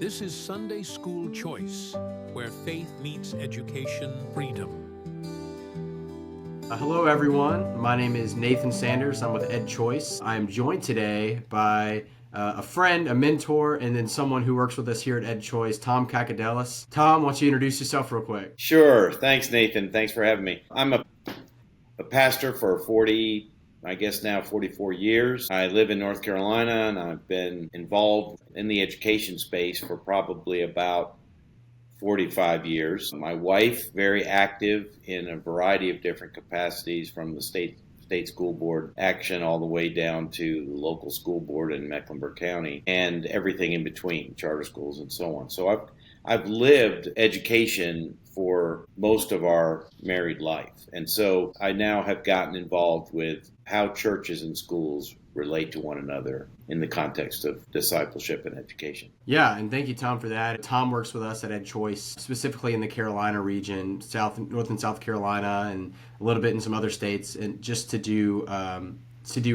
This is Sunday School Choice, where faith meets education freedom. Hello, everyone. My name is Nathan Sanders. I'm with Ed Choice. I am joined today by a friend, a mentor, and then someone who works with us here at Ed Choice, Tom Kakadelis. Tom, why don't you introduce yourself real quick? Sure. Thanks, Nathan. Thanks for having me. I'm a pastor for 44 years. I live in North Carolina, and I've been involved in the education space for probably about 45 years. My wife, very active in a variety of different capacities, from the state school board action all the way down to the local school board in Mecklenburg County and everything in between, charter schools and so on. So I've lived education for most of our married life. And so I now have gotten involved with how churches and schools relate to one another in the context of discipleship and education. Yeah, and thank you, Tom, for that. Tom works with us at Ed Choice, specifically in the Carolina region, North and South Carolina, and a little bit in some other states, and just to do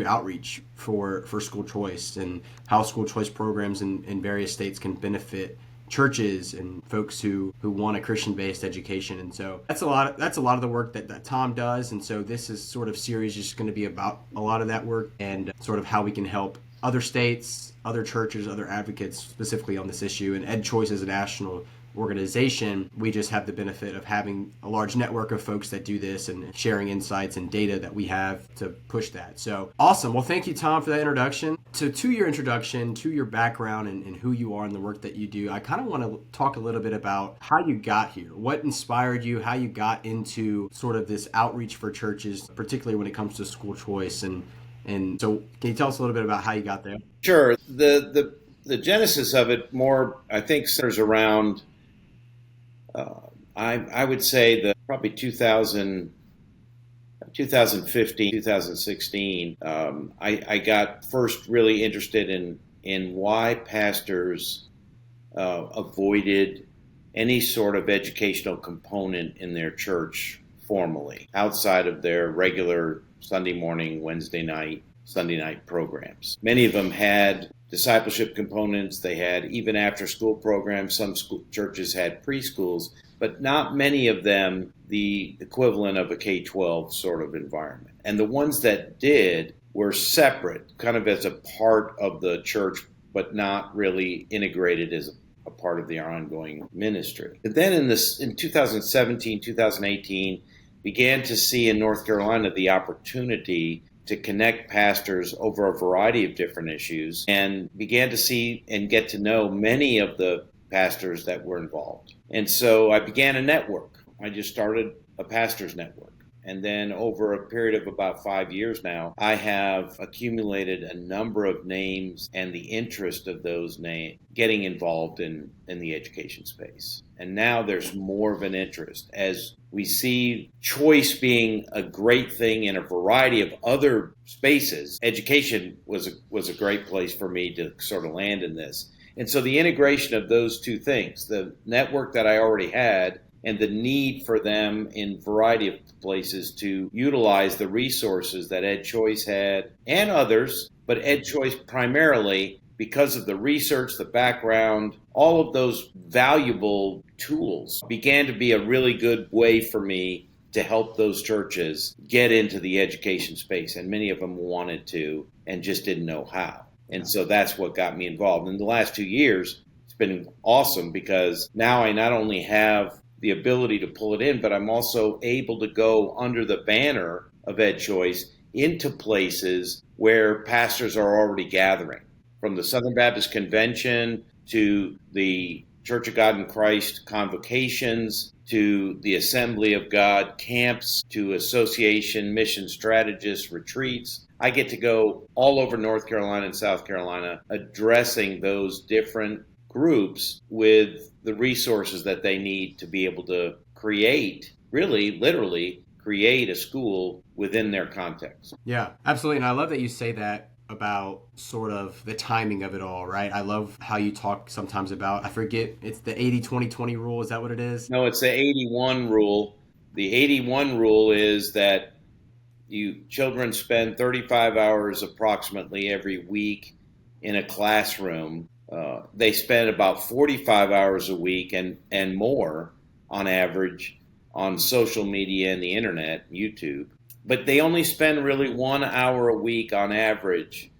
outreach for school choice and how school choice programs in various states can benefit churches and folks who want a Christian-based education. And so that's a lot of the work that Tom does. And so this is sort of series just going to be about a lot of that work and sort of how we can help other states, other churches, other advocates specifically on this issue. And Ed Choice is a national organization. We just have the benefit of having a large network of folks that do this and sharing insights and data that we have to push that. So awesome. Well, thank you, Tom, for that introduction. So to your introduction, to your background and who you are and the work that you do, I kind of want to talk a little bit about how you got here, what inspired you, how you got into sort of this outreach for churches, particularly when it comes to school choice. And so can you tell us a little bit about how you got there? Sure. The genesis of it more, I think, centers around I would say that probably 2015, 2016, I got first really interested in why pastors avoided any sort of educational component in their church formally, outside of their regular Sunday morning, Wednesday night, Sunday night programs. Many of them had discipleship components. They had even after school programs. Some churches had preschools, but not many of them the equivalent of a K-12 sort of environment. And the ones that did were separate, kind of as a part of the church, but not really integrated as a part of their ongoing ministry. But then in 2017, 2018, began to see in North Carolina the opportunity to connect pastors over a variety of different issues, and began to see and get to know many of the pastors that were involved. And so I began a network. I just started a pastors network. And then over a period of about 5 years now, I have accumulated a number of names and the interest of those names getting involved in the education space. And now there's more of an interest as we see choice being a great thing in a variety of other spaces. Education was a great place for me to sort of land in this. And so the integration of those two things, the network that I already had and the need for them in a variety of places to utilize the resources that Ed Choice had and others, but Ed Choice primarily because of the research, the background, all of those valuable tools began to be a really good way for me to help those churches get into the education space. And many of them wanted to and just didn't know how. And so that's what got me involved. In the last 2 years, it's been awesome because now I not only have the ability to pull it in, but I'm also able to go under the banner of Ed Choice into places where pastors are already gathering. From the Southern Baptist Convention to the Church of God in Christ convocations, to the Assembly of God camps, to association mission strategists retreats. I get to go all over North Carolina and South Carolina addressing those different groups with the resources that they need to be able to create, really, literally, create a school within their context. Yeah, absolutely. And I love that you say that about sort of the timing of it all, right? I love how you talk sometimes about, I forget, it's the 80-20-20 rule. Is that what it is? No, it's the 81 rule. The 81 rule is that children spend 35 hours approximately every week in a classroom They spend about 45 hours a week and more on average on social media and the internet, YouTube. But they only spend really 1 hour a week on average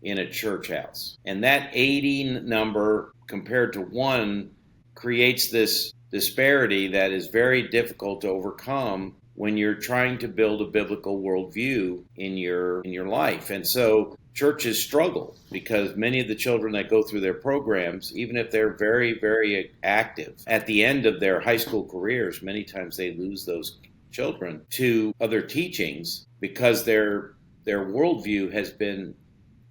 in a church house. And that 80 number compared to 1 creates this disparity that is very difficult to overcome when you're trying to build a biblical worldview in your life. And so churches struggle because many of the children that go through their programs, even if they're very, very active, at the end of their high school careers, many times they lose those children to other teachings because their worldview has been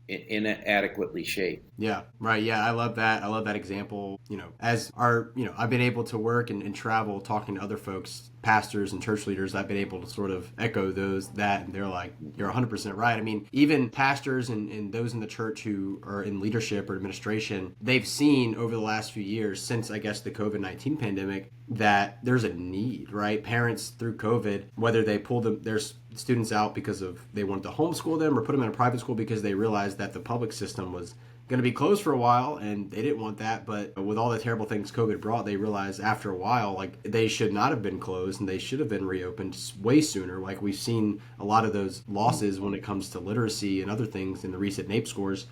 inadequately shaped. Yeah, right. Yeah, I love that. I love that example. As I've been able to work and travel talking to other folks, pastors and church leaders, I've been able to sort of echo that, and they're like, you're 100% right. I mean, even pastors and those in the church who are in leadership or administration, they've seen over the last few years, since I guess the COVID-19 pandemic, that there's a need, right? Parents through COVID, whether they pulled their students out because they wanted to homeschool them or put them in a private school because they realized that the public system was going to be closed for a while and they didn't want that. But with all the terrible things COVID brought, they realized after a while, like, they should not have been closed and they should have been reopened way sooner. Like, we've seen a lot of those losses when it comes to literacy and other things in the recent NAEP scores.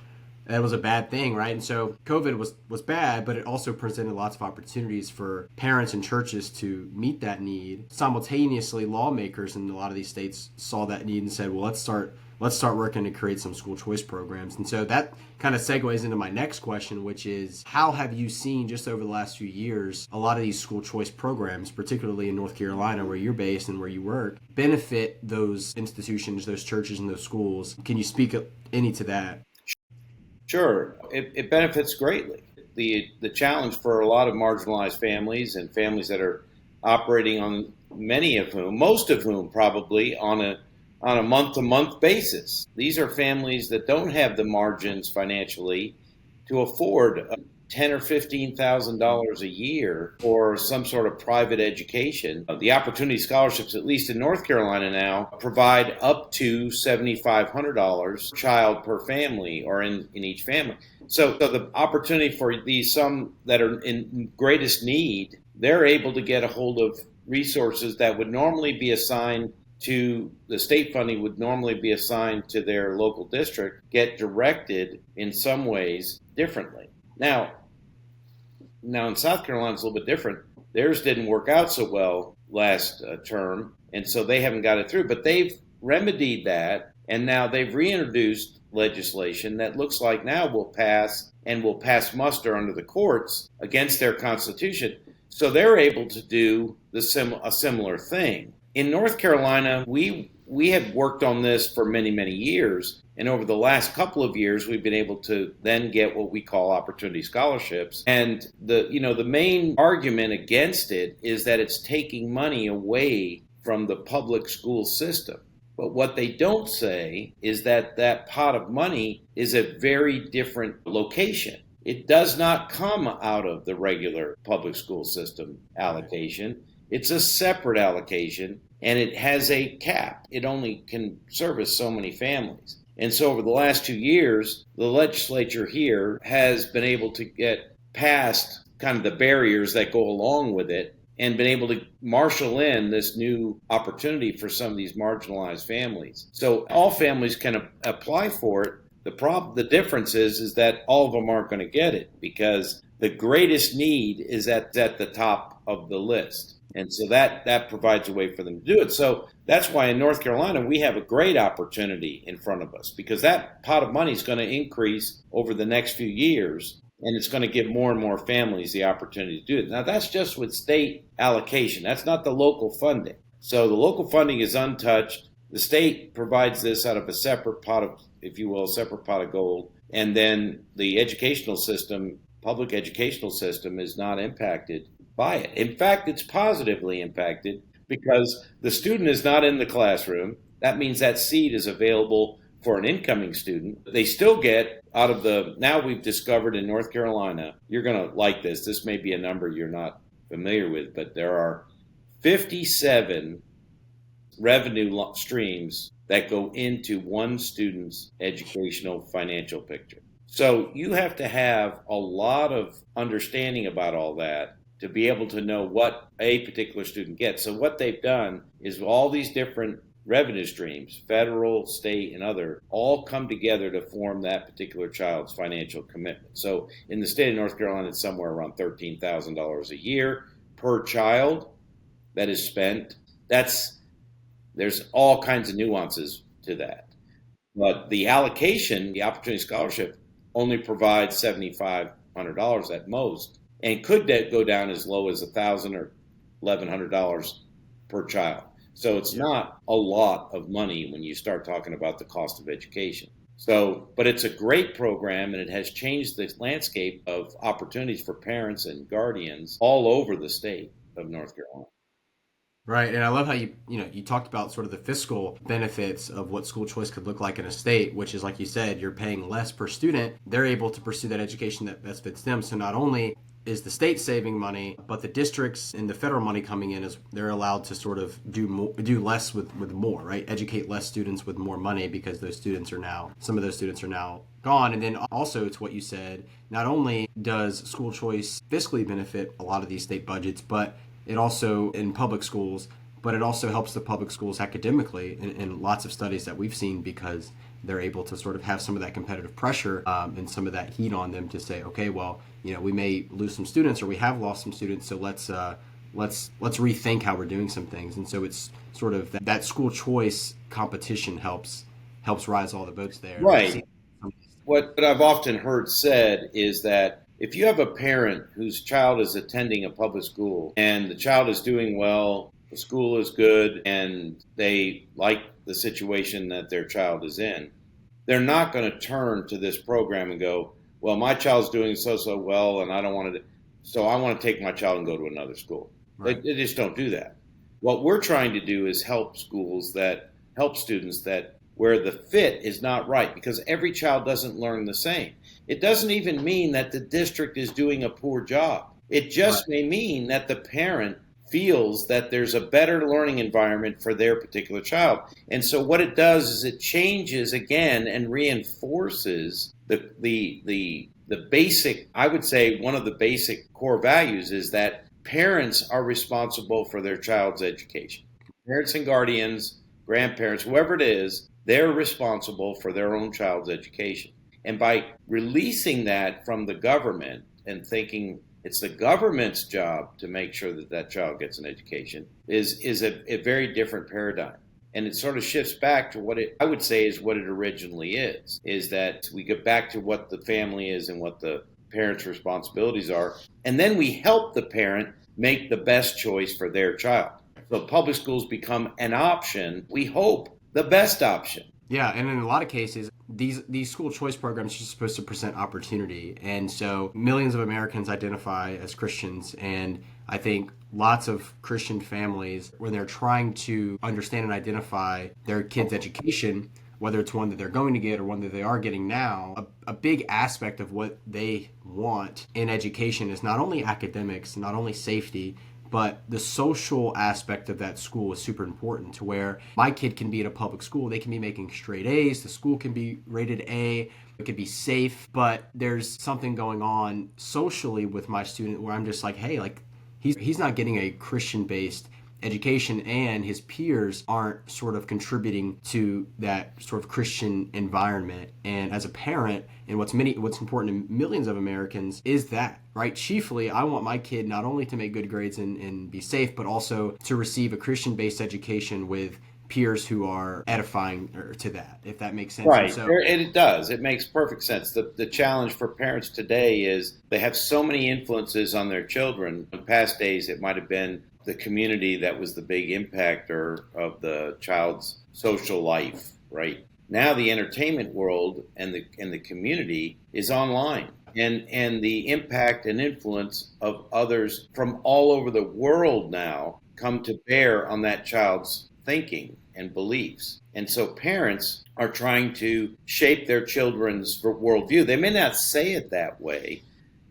That was a bad thing, right? And so COVID was bad, but it also presented lots of opportunities for parents and churches to meet that need. Simultaneously, lawmakers in a lot of these states saw that need and said, well, let's start working to create some school choice programs. And so that kind of segues into my next question, which is, how have you seen just over the last few years a lot of these school choice programs, particularly in North Carolina where you're based and where you work, benefit those institutions, those churches, and those schools? Can you speak any to that? Sure, it benefits greatly. The challenge for a lot of marginalized families and families that are operating on most of whom probably on a month-to-month basis. These are families that don't have the margins financially to afford $10,000 or $15,000 a year for some sort of private education. The Opportunity Scholarships, at least in North Carolina now, provide up to $7,500 per child per family, or in each family. So the opportunity for some that are in greatest need, they're able to get a hold of resources that would normally be assigned to the state funding, would normally be assigned to their local district, get directed in some ways differently. Now in South Carolina, it's a little bit different. Theirs didn't work out so well last term, and so they haven't got it through. But they've remedied that, and now they've reintroduced legislation that looks like now will pass muster under the courts against their constitution. So they're able to do a similar thing. In North Carolina, we have worked on this for many, many years. And over the last couple of years, we've been able to then get what we call opportunity scholarships. And the main argument against it is that it's taking money away from the public school system. But what they don't say is that that pot of money is a very different location. It does not come out of the regular public school system allocation. It's a separate allocation, and it has a cap. It only can service so many families. And so over the last 2 years, the legislature here has been able to get past kind of the barriers that go along with it and been able to marshal in this new opportunity for some of these marginalized families. So all families can apply for it. The difference is that all of them aren't going to get it because the greatest need is at the top of the list. And so that provides a way for them to do it. So that's why in North Carolina, we have a great opportunity in front of us because that pot of money is going to increase over the next few years, and it's going to give more and more families the opportunity to do it. Now, that's just with state allocation. That's not the local funding. So the local funding is untouched. The state provides this out of a separate pot of, if you will, a separate pot of gold. And then the educational system, public educational system, is not impacted by it. In fact, it's positively impacted because the student is not in the classroom. That means that seat is available for an incoming student. They still get out of now we've discovered in North Carolina, you're going to like this. This may be a number you're not familiar with, but there are 57 revenue streams that go into one student's educational financial picture. So you have to have a lot of understanding about all that to be able to know what a particular student gets. So what they've done is all these different revenue streams, federal, state, and other, all come together to form that particular child's financial commitment. So in the state of North Carolina, it's somewhere around $13,000 a year per child that is spent. There's all kinds of nuances to that. But the allocation, the Opportunity Scholarship, only provides $7,500 at most, and could go down as low as $1,000 or $1,100 per child. So it's not a lot of money when you start talking about the cost of education. So, but it's a great program, and it has changed the landscape of opportunities for parents and guardians all over the state of North Carolina. Right, and I love how you talked about sort of the fiscal benefits of what school choice could look like in a state, which is, like you said, you're paying less per student. They're able to pursue that education that best fits them. So not only is the state saving money, but the districts and the federal money coming in is they're allowed to sort of do less with more, right? Educate less students with more money because some of those students are now gone. And then also, it's what you said, not only does school choice fiscally benefit a lot of these state budgets, but it also in public schools, but it also helps the public schools academically in lots of studies that we've seen, because they're able to sort of have some of that competitive pressure and some of that heat on them to say, okay, well, we may lose some students, or we have lost some students, so let's rethink how we're doing some things. And so it's sort of that school choice competition helps rise all the boats there. Right. What I've often heard said is that if you have a parent whose child is attending a public school and the child is doing well, the school is good, and they like the situation that their child is in, they're not going to turn to this program and go, well, my child's doing so well, and I don't want to, so I want to take my child and go to another school. Right. They just don't do that. What we're trying to do is help students that where the fit is not right, because every child doesn't learn the same. It doesn't even mean that the district is doing a poor job. It just may mean that the parent feels that there's a better learning environment for their particular child. And so what it does is it changes again and reinforces the basic, I would say one of the basic core values is that parents are responsible for their child's education. Parents and guardians, grandparents, whoever it is, they're responsible for their own child's education. And by releasing that from the government and thinking it's the government's job to make sure that that child gets an education is a very different paradigm. And it sort of shifts back to what I would say is what it originally is that we get back to what the family is and what the parents' responsibilities are. And then we help the parent make the best choice for their child. So public schools become an option, we hope, the best option. Yeah, and in a lot of cases, these school choice programs are supposed to present opportunity. And so millions of Americans identify as Christians, and I think lots of Christian families, when they're trying to understand and identify their kids' education, whether it's one that they're going to get or one that they are getting now, a big aspect of what they want in education is not only academics, not only safety, but the social aspect of that school is super important, to where my kid can be at a public school. They can be making straight A's. The school can be rated A. It could be safe. But there's something going on socially with my student where I'm just like, hey, like he's not getting a Christian-based education, and his peers aren't sort of contributing to that sort of Christian environment. And as a parent, and what's important to millions of Americans is that, right? Chiefly, I want my kid not only to make good grades and be safe, but also to receive a Christian-based education with peers who are edifying to that, if that makes sense. Right, and it does. It makes perfect sense. The challenge for parents today is they have so many influences on their children. In past days, it might have been the community that was the big impactor of the child's social life, right? Now the entertainment world and the community is online, and the impact and influence of others from all over the world now come to bear on that child's thinking and beliefs. And so parents are trying to shape their children's worldview. They may not say it that way,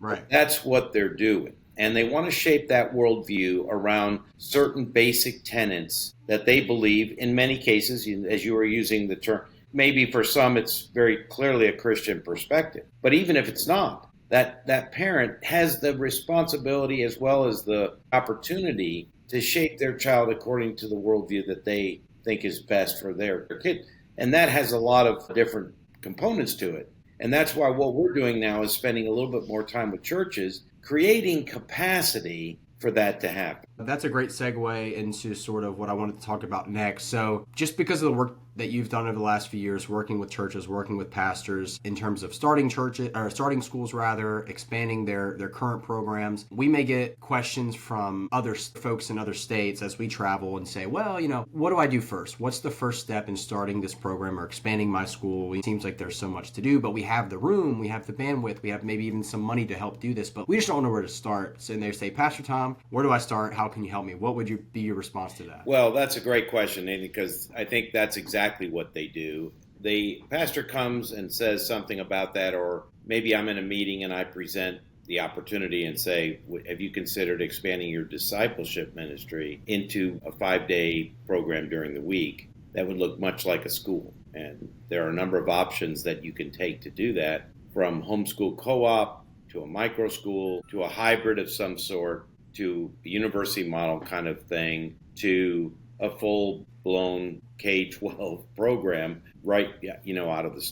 right? But that's what they're doing. And they want to shape that worldview around certain basic tenets that they believe, in many cases, as you were using the term, maybe for some it's very clearly a Christian perspective. But even if it's not, that parent has the responsibility as well as the opportunity to shape their child according to the worldview that they think is best for their kid. And that has a lot of different components to it. And that's why what we're doing now is spending a little bit more time with churches, creating capacity for that to happen. That's a great segue into sort of what I wanted to talk about next. So just because of the work that you've done over the last few years, working with churches, working with pastors in terms of starting churches or starting schools rather, expanding their current programs, we may get questions from other folks in other states as we travel and say, well, what do I do first? What's the first step in starting this program or expanding my school? It seems like there's so much to do, but we have the room, we have the bandwidth, we have maybe even some money to help do this, but we just don't know where to start. So they say, Pastor Tom, where do I start? How can you help me? What would be your response to that? Well, that's a great question, Nathan, because I think that's exactly what they do. The pastor comes and says something about that, or maybe I'm in a meeting and I present the opportunity and say, have you considered expanding your discipleship ministry into a 5-day program during the week that would look much like a school? And there are a number of options that you can take to do that, from homeschool co-op to a micro school to a hybrid of some sort, to a university model kind of thing, to a full-blown K-12 program right,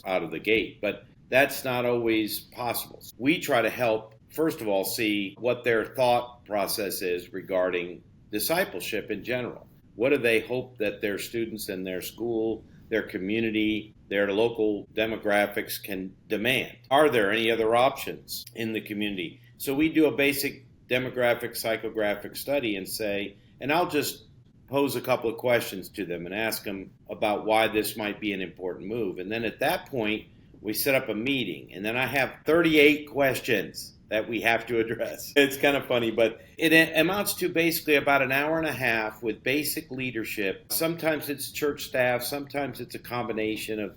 out of the gate. But that's not always possible. We try to help, first of all, see what their thought process is regarding discipleship in general. What do they hope that their students in their school, their community, their local demographics can demand? Are there any other options in the community? So we do a basic demographic psychographic study and I'll just pose a couple of questions to them and ask them about why this might be an important move. And then at that point, we set up a meeting, and then I have 38 questions that we have to address. It's kind of funny, but it amounts to basically about an hour and a half with basic leadership. Sometimes it's church staff, sometimes it's a combination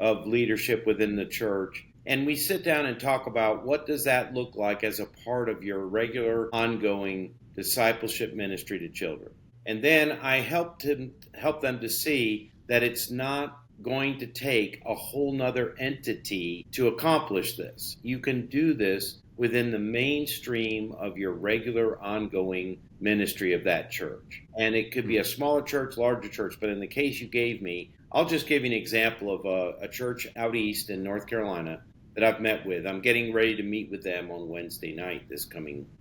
of leadership within the church. And we sit down and talk about what does that look like as a part of your regular ongoing discipleship ministry to children. And then I help them to see that it's not going to take a whole nother entity to accomplish this. You can do this within the mainstream of your regular ongoing ministry of that church. And it could be a smaller church, larger church, but in the case you gave me, I'll just give you an example of a church out east in North Carolina that I've met with. I'm getting ready to meet with them on Wednesday night this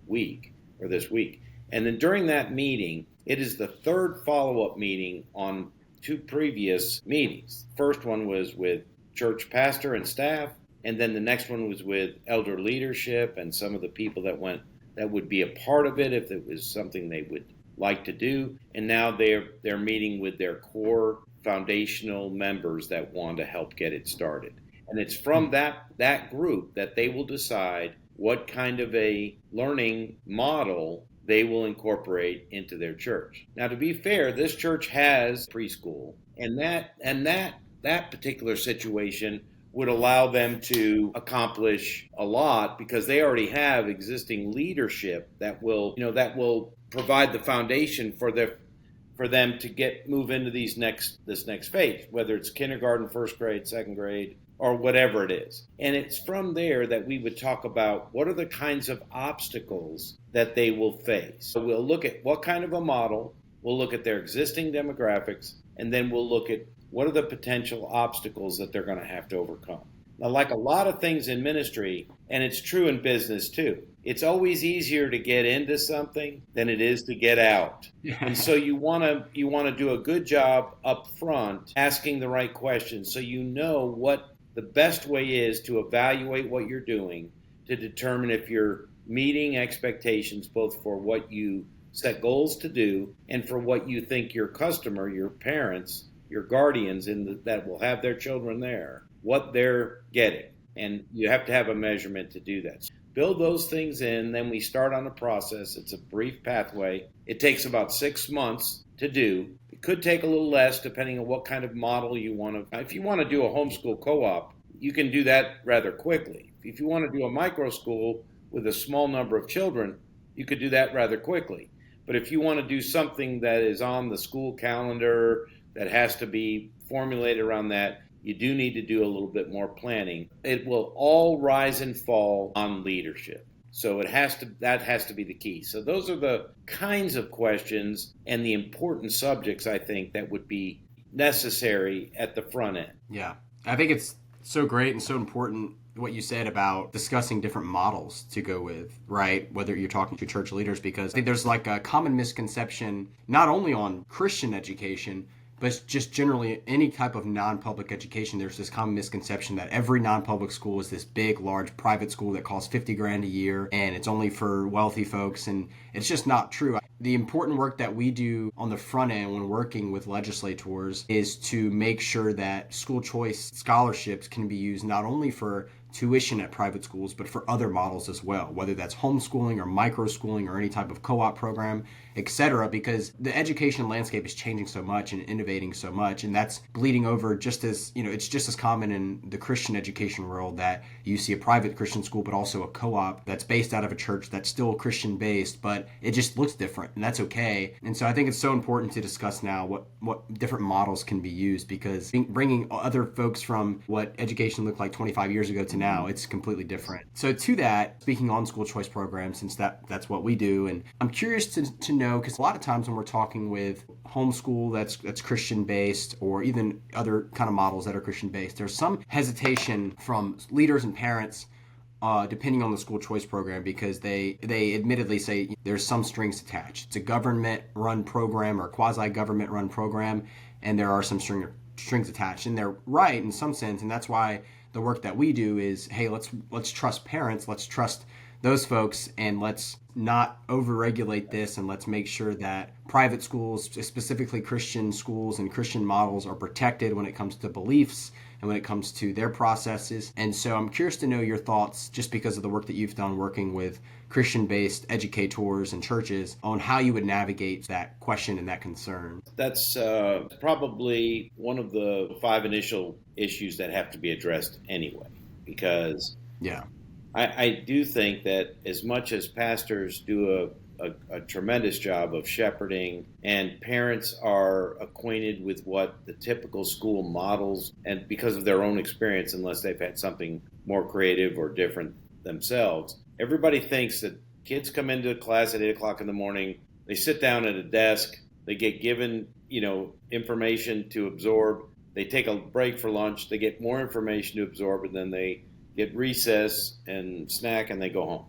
week. And then during that meeting, it is the third follow-up meeting on 2 previous meetings. First one was with church pastor and staff, and then the next one was with elder leadership and some of the people that would be a part of it if it was something they would like to do. And now they're meeting with their core foundational members that want to help get it started. And it's from that group that they will decide what kind of a learning model they will incorporate into their church. Now, to be fair, this church has preschool, and that particular situation would allow them to accomplish a lot because they already have existing leadership that will provide the foundation for them to move into this next phase, whether it's kindergarten, first grade, second grade, or whatever it is. And it's from there that we would talk about what are the kinds of obstacles that they will face. So we'll look at what kind of a model, we'll look at their existing demographics, and then we'll look at what are the potential obstacles that they're going to have to overcome. Now, like a lot of things in ministry, and it's true in business too, it's always easier to get into something than it is to get out. And so you want to do a good job up front, asking the right questions so you know what the best way is to evaluate what you're doing to determine if you're meeting expectations both for what you set goals to do and for what you think your customer, your parents, your guardians that will have their children there, what they're getting. And you have to have a measurement to do that. So build those things in, then we start on the process. It's a brief pathway. It takes about 6 months to do. It could take a little less depending on what kind of model you want to. If you want to do a homeschool co-op, you can do that rather quickly. If you want to do a micro school with a small number of children, you could do that rather quickly. But if you want to do something that is on the school calendar, that has to be formulated around that, you do need to do a little bit more planning. It will all rise and fall on leadership. So that has to be the key. So those are the kinds of questions and the important subjects, I think, that would be necessary at the front end. Yeah. I think it's so great and so important what you said about discussing different models to go with, right? Whether you're talking to church leaders, because I think there's like a common misconception, not only on Christian education, but just generally any type of non-public education. There's this common misconception that every non-public school is this big, large private school that costs $50,000 a year and it's only for wealthy folks. And it's just not true. The important work that we do on the front end when working with legislators is to make sure that school choice scholarships can be used not only for tuition at private schools, but for other models as well, whether that's homeschooling or microschooling or any type of co-op program, etc., because the education landscape is changing so much and innovating so much, and that's bleeding over just as, it's just as common in the Christian education world that you see a private Christian school, but also a co-op that's based out of a church that's still Christian based, but it just looks different, and that's okay. And so I think it's so important to discuss now what different models can be used, because bringing other folks from what education looked like 25 years ago to now, it's completely different. So to that, speaking on school choice programs, since that's what we do, and I'm curious to know, because a lot of times when we're talking with homeschool that's Christian based, or even other kind of models that are Christian based, there's some hesitation from leaders and parents depending on the school choice program, because they admittedly say there's some strings attached. It's a government run program or quasi-government run program, and there are some strings attached, and they're right in some sense. And that's why the work that we do is, hey, let's trust parents, let's trust those folks, and let's not overregulate this, and let's make sure that private schools, specifically Christian schools and Christian models, are protected when it comes to beliefs and when it comes to their processes. And so I'm curious to know your thoughts, just because of the work that you've done working with Christian-based educators and churches, on how you would navigate that question and that concern. That's probably one of the 5 initial issues that have to be addressed anyway, because I do think that as much as pastors do a tremendous job of shepherding, and parents are acquainted with what the typical school models, and because of their own experience, unless they've had something more creative or different themselves, everybody thinks that kids come into class at 8 o'clock in the morning, they sit down at a desk, they get given, information to absorb, they take a break for lunch, they get more information to absorb, and then they get recess and snack, and they go home.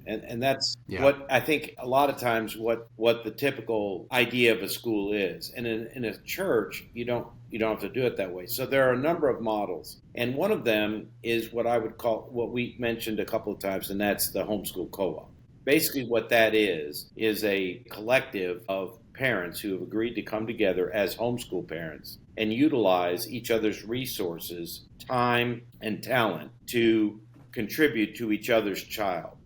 And that's what I think a lot of times what the typical idea of a school is. And in a church, you don't have to do it that way. So there are a number of models. And one of them is what I would call, what we mentioned a couple of times, and that's the homeschool co-op. Basically what that is a collective of parents who have agreed to come together as homeschool parents and utilize each other's resources, time, and talent to contribute to each other's child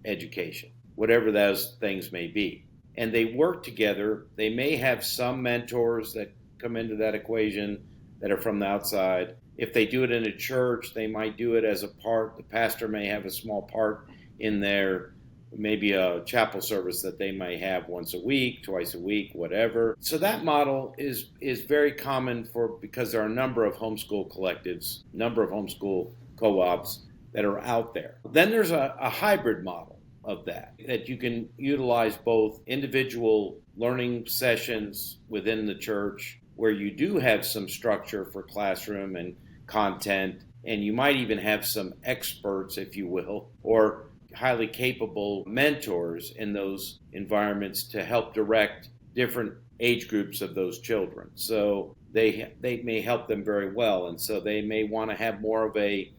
education, whatever those things may be. And they work together. They may have some mentors that come into that equation that are from the outside. If they do it in a church, they might do it as a part. The pastor may have a small part in their, maybe a chapel service that they may have once a week, twice a week, whatever. So that model is very common because there are a number of homeschool collectives, number of homeschool co-ops that are out there. Then there's a hybrid model of that you can utilize both individual learning sessions within the church, where you do have some structure for classroom and content, and you might even have some experts, if you will, or highly capable mentors in those environments to help direct different age groups of those children. So they may help them very well, and so they may want to have more of a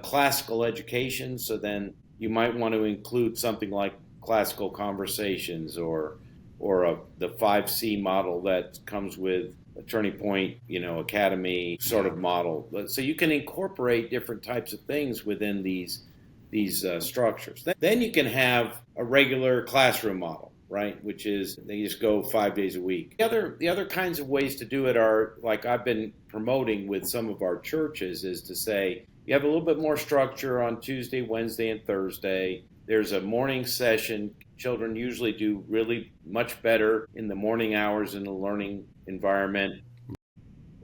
classical education, so then you might want to include something like classical conversations or the 5C model that comes with a Turning Point, academy sort of model. So you can incorporate different types of things within these structures. Then you can have a regular classroom model, right? Which is they just go 5 days a week. The other kinds of ways to do it are, like I've been promoting with some of our churches, is to say, you have a little bit more structure on Tuesday, Wednesday, and Thursday. There's a morning session. Children usually do really much better in the morning hours in the learning environment.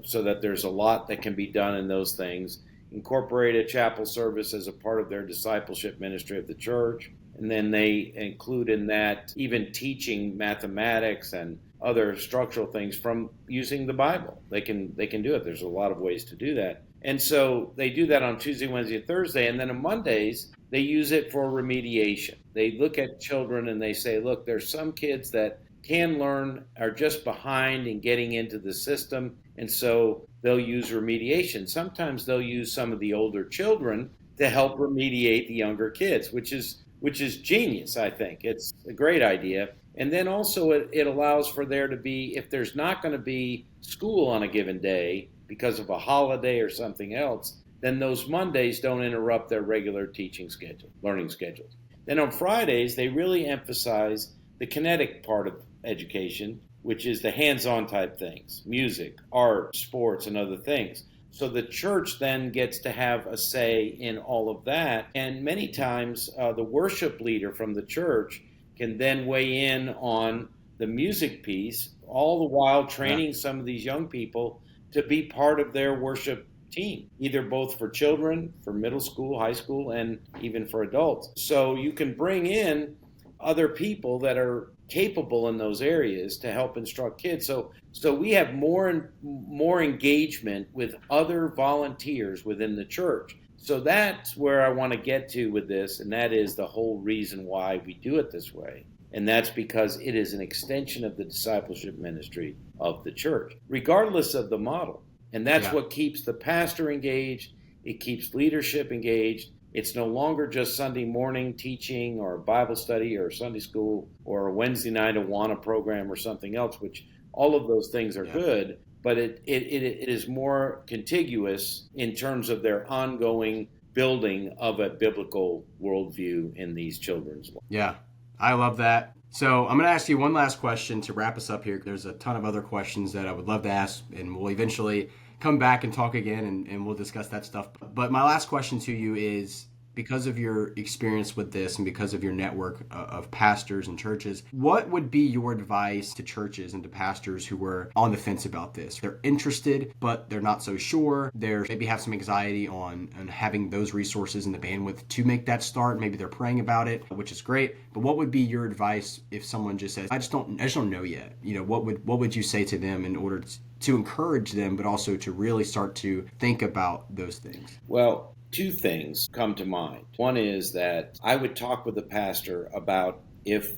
so that there's a lot that can be done in those things. Incorporate a chapel service as a part of their discipleship ministry of the church. And then they include in that even teaching mathematics and other structural things from using the Bible. They can do it. There's a lot of ways to do that. And so they do that on Tuesday, Wednesday, and Thursday. And then on Mondays, they use it for remediation. They look at children and they say, look, there's some kids that can learn, are just behind in getting into the system. And so they'll use remediation. Sometimes they'll use some of the older children to help remediate the younger kids, which is genius, I think. It's a great idea. And then also it allows for there to be, if there's not going to be school on a given day because of a holiday or something else, then those Mondays don't interrupt their regular teaching schedule, learning schedules. Then on Fridays, they really emphasize the kinetic part of education, which is the hands-on type things, music, art, sports, and other things. So the church then gets to have a say in all of that. And many times the worship leader from the church can then weigh in on the music piece, all the while training some of these young people to be part of their worship team, either both for children, for middle school, high school, and even for adults. So you can bring in other people that are capable in those areas to help instruct kids. So we have more and more engagement with other volunteers within the church. So that's where I want to get to with this, and that is the whole reason why we do it this way. And that's because it is an extension of the discipleship ministry of the church, regardless of the model. And that's what keeps the pastor engaged. It keeps leadership engaged. It's no longer just Sunday morning teaching or Bible study or Sunday school or a Wednesday night Awana program or something else, which all of those things are good, but it is more contiguous in terms of their ongoing building of a biblical worldview in these children's lives. Yeah, I love that. So I'm going to ask you one last question to wrap us up here. There's a ton of other questions that I would love to ask, and we'll eventually come back and talk again, and we'll discuss that stuff. But my last question to you is, because of your experience with this and because of your network of pastors and churches, what would be your advice to churches and to pastors who were on the fence about this? They're interested, but they're not so sure. They maybe have some anxiety on having those resources and the bandwidth to make that start. Maybe they're praying about it, which is great. But what would be your advice if someone just says, I just don't know yet? You know, what would you say to them in order to encourage them, but also to really start to think about those things? Well, two things come to mind. One is that I would talk with the pastor about if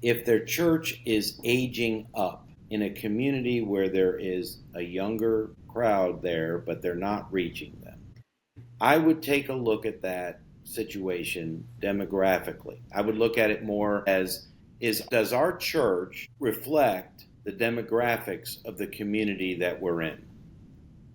their church is aging up in a community where there is a younger crowd there, but they're not reaching them. I would take a look at that situation demographically. I would look at it more as, does our church reflect the demographics of the community that we're in?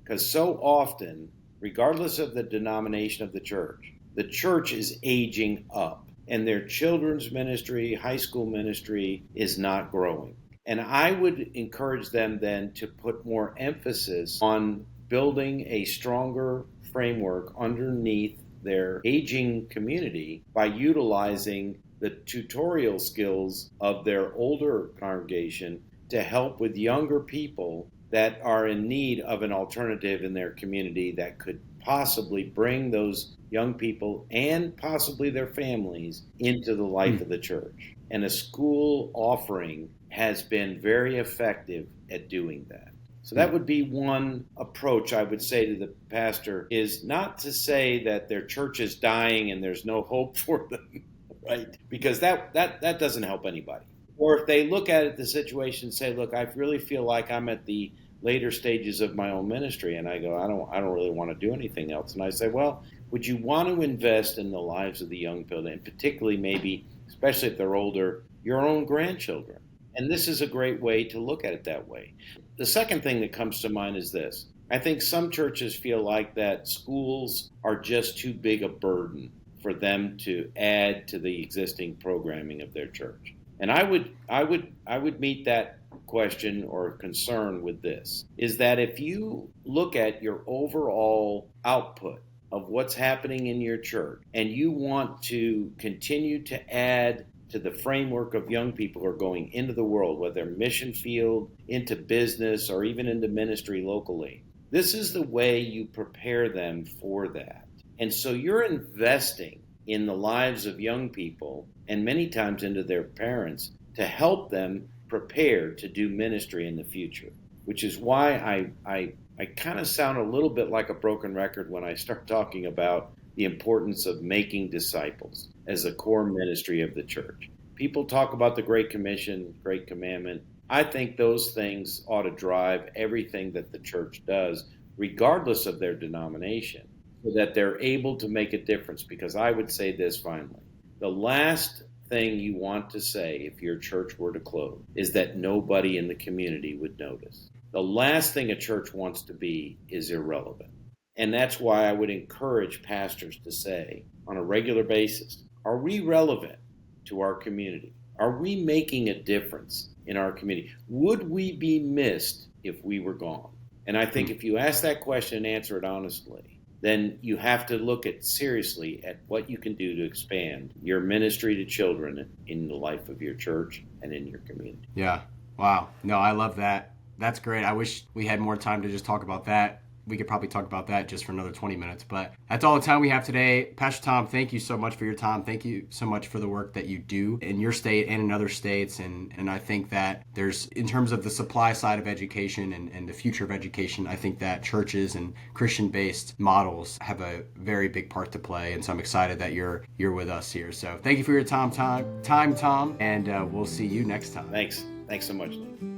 Because so often, regardless of the denomination of the church is aging up, and their children's ministry, high school ministry is not growing. And I would encourage them then to put more emphasis on building a stronger framework underneath their aging community by utilizing the tutorial skills of their older congregation to help with younger people that are in need of an alternative in their community that could possibly bring those young people and possibly their families into the life of the church. And a school offering has been very effective at doing that. So that would be one approach I would say to the pastor, is not to say that their church is dying and there's no hope for them, right? Because that doesn't help anybody. Or if they look at it, the situation, and say, look, I really feel like I'm at the later stages of my own ministry, and I go, I don't really want to do anything else. And I say, well, would you want to invest in the lives of the young people, and particularly maybe, especially if they're older, your own grandchildren? And this is a great way to look at it that way. The second thing that comes to mind is this. I think some churches feel like that schools are just too big a burden for them to add to the existing programming of their church. And I would meet that question or concern with this, is that if you look at your overall output of what's happening in your church and you want to continue to add to the framework of young people who are going into the world, whether mission field, into business, or even into ministry locally. This is the way you prepare them for that. And so you're investing in the lives of young people and many times into their parents to help them prepare to do ministry in the future, which is why I kind of sound a little bit like a broken record when I start talking about the importance of making disciples as a core ministry of the church. People talk about the Great Commission, Great Commandment. I think those things ought to drive everything that the church does, regardless of their denomination, so that they're able to make a difference. Because I would say this finally, the last thing you want to say if your church were to close is that nobody in the community would notice. The last thing a church wants to be is irrelevant. And that's why I would encourage pastors to say on a regular basis, are we relevant to our community? Are we making a difference in our community? Would we be missed if we were gone? And I think if you ask that question and answer it honestly, then you have to look seriously at what you can do to expand your ministry to children in the life of your church and in your community. Yeah. Wow. No, I love that. That's great. I wish we had more time to just talk about that. We could probably talk about that just for another 20 minutes, but that's all the time we have today. Pastor Tom, thank you so much for your time. Thank you so much for the work that you do in your state and in other states. And I think that there's, in terms of the supply side of education and the future of education, I think that churches and Christian-based models have a very big part to play. And so I'm excited that you're with us here. So thank you for your time, Tom, and we'll see you next time. Thanks so much, Lee.